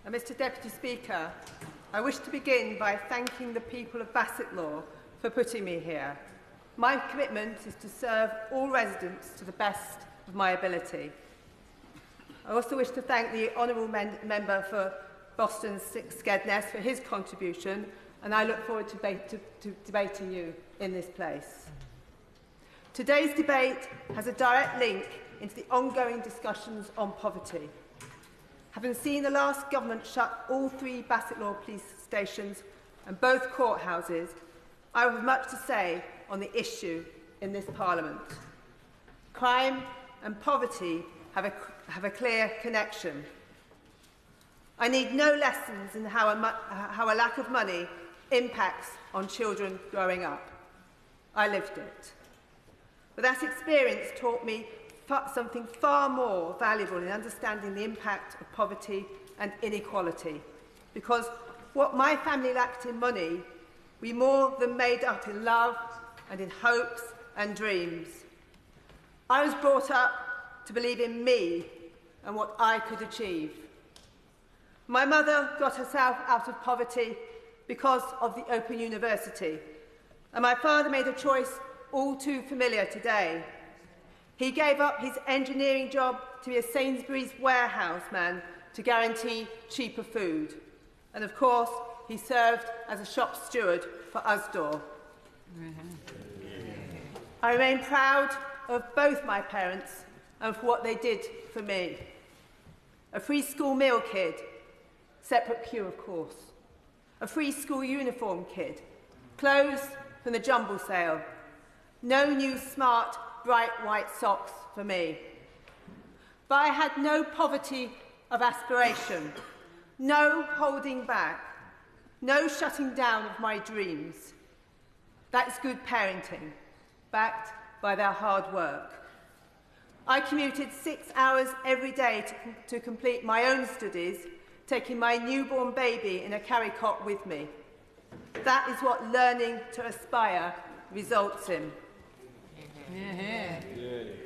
Mr Deputy Speaker, I wish to begin by thanking the people of Bassetlaw for putting me here. My commitment is to serve all residents to the best of my ability. I also wish to thank the Honourable Member for Boston Skedness for his contribution, and I look forward to debating you in this place. Today's debate has a direct link into the ongoing discussions on poverty. Having seen the last government shut all 3 Bassetlaw police stations and both courthouses, I have much to say on the issue in this Parliament. Crime and poverty have a clear connection. I need no lessons in how a lack of money impacts on children growing up. I lived it. But that experience taught me something far more valuable in understanding the impact of poverty and inequality. Because what my family lacked in money, we more than made up in love and in hopes and dreams. I was brought up to believe in me and what I could achieve. My mother got herself out of poverty because of the Open University, and my father made a choice all too familiar today. He gave up his engineering job to be a Sainsbury's warehouse man to guarantee cheaper food. And of course, he served as a shop steward for Usdaw. I remain proud of both my parents and for what they did for me. A free school meal kid, separate queue of course. A free school uniform kid, clothes from the jumble sale. No new smart, bright white socks for me. But I had no poverty of aspiration, no holding back, no shutting down of my dreams. That's good parenting, backed by their hard work. I commuted 6 hours every day to complete my own studies, taking my newborn baby in a carry-cot with me. That is what learning to aspire results in.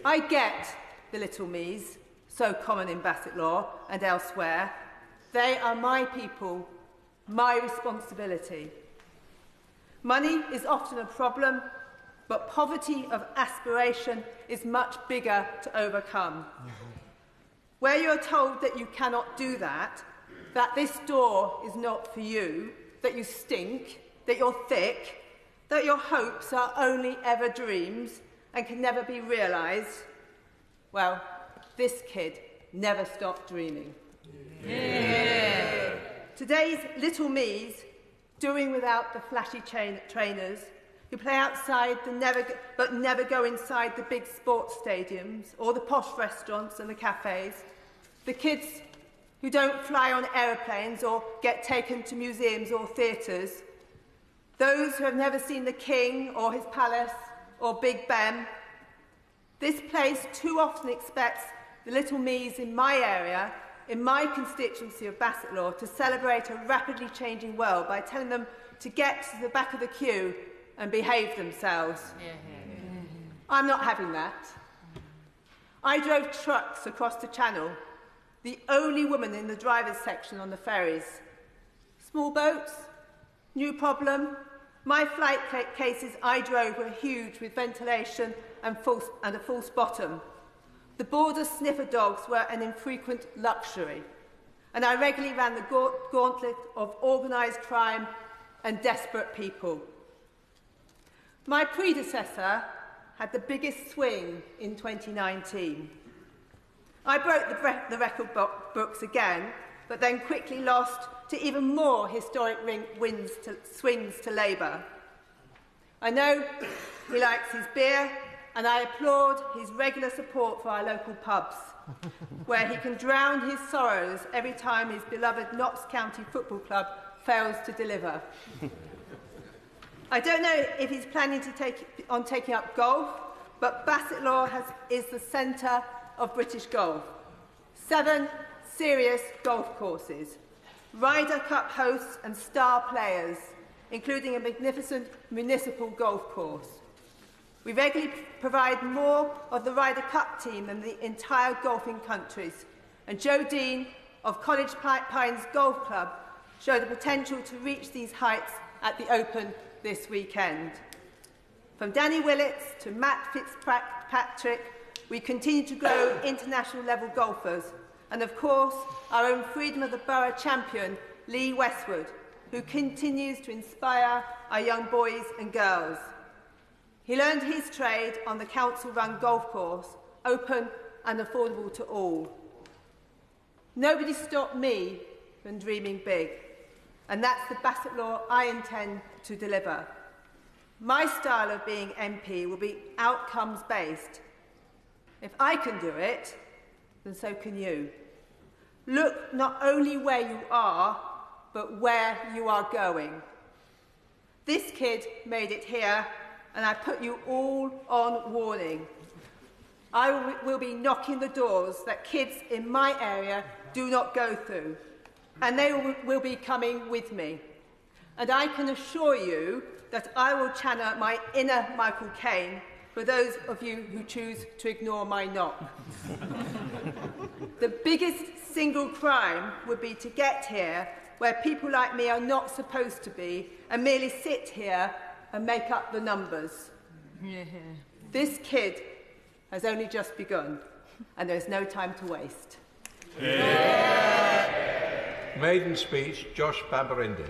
I get the little me's, so common in Bassetlaw and elsewhere. They are my people, my responsibility. Money is often a problem, but poverty of aspiration is much bigger to overcome. Where you are told that you cannot do that, that this door is not for you, that you stink, that you're thick, that your hopes are only ever dreams and can never be realised, well, this kid never stopped dreaming. Yeah. Today's little me's, doing without the flashy trainers, who play outside but never go inside the big sports stadiums or the posh restaurants and the cafes, the kids who don't fly on aeroplanes or get taken to museums or theatres, those who have never seen the King or his palace or Big Ben. This place too often expects the little me's in my area, in my constituency of Bassetlaw, to celebrate a rapidly changing world by telling them to get to the back of the queue and behave themselves. I'm not having that. I drove trucks across the Channel, the only woman in the driver's section on the ferries. Small boats, new problem. My flight cases I drove were huge with ventilation and a false bottom. The border sniffer dogs were an infrequent luxury, and I regularly ran the gauntlet of organised crime and desperate people. My predecessor had the biggest swing in 2019. I broke the record books again, but then quickly lost to even more historic swings to Labour. I know he likes his beer, and I applaud his regular support for our local pubs, where he can drown his sorrows every time his beloved Notts County Football Club fails to deliver. I don't know if he's planning to taking up golf, but Bassetlaw is the centre of British golf. 7 serious golf courses, Ryder Cup hosts and star players, including a magnificent municipal golf course. We regularly provide more of the Ryder Cup team than the entire golfing countries, and Joe Dean of College Pines Golf Club show the potential to reach these heights at the Open this weekend. From Danny Willits to Matt Fitzpatrick, we continue to grow international level golfers, and of course our own Freedom of the Borough champion Lee Westwood, who continues to inspire our young boys and girls. He learned his trade on the council-run golf course, open and affordable to all. Nobody stopped me from dreaming big, and that's the Bassett law I intend to deliver. My style of being MP will be outcomes-based. If I can do it, then so can you. Look not only where you are, but where you are going. This kid made it here, and I put you all on warning. I will be knocking the doors that kids in my area do not go through, and they will be coming with me. And I can assure you that I will channel my inner Michael Caine for those of you who choose to ignore my knock. The biggest single crime would be to get here where people like me are not supposed to be and merely sit here and make up the numbers. Yeah. This kid has only just begun, and there is no time to waste. Yeah. Maiden speech, Josh Babarinde.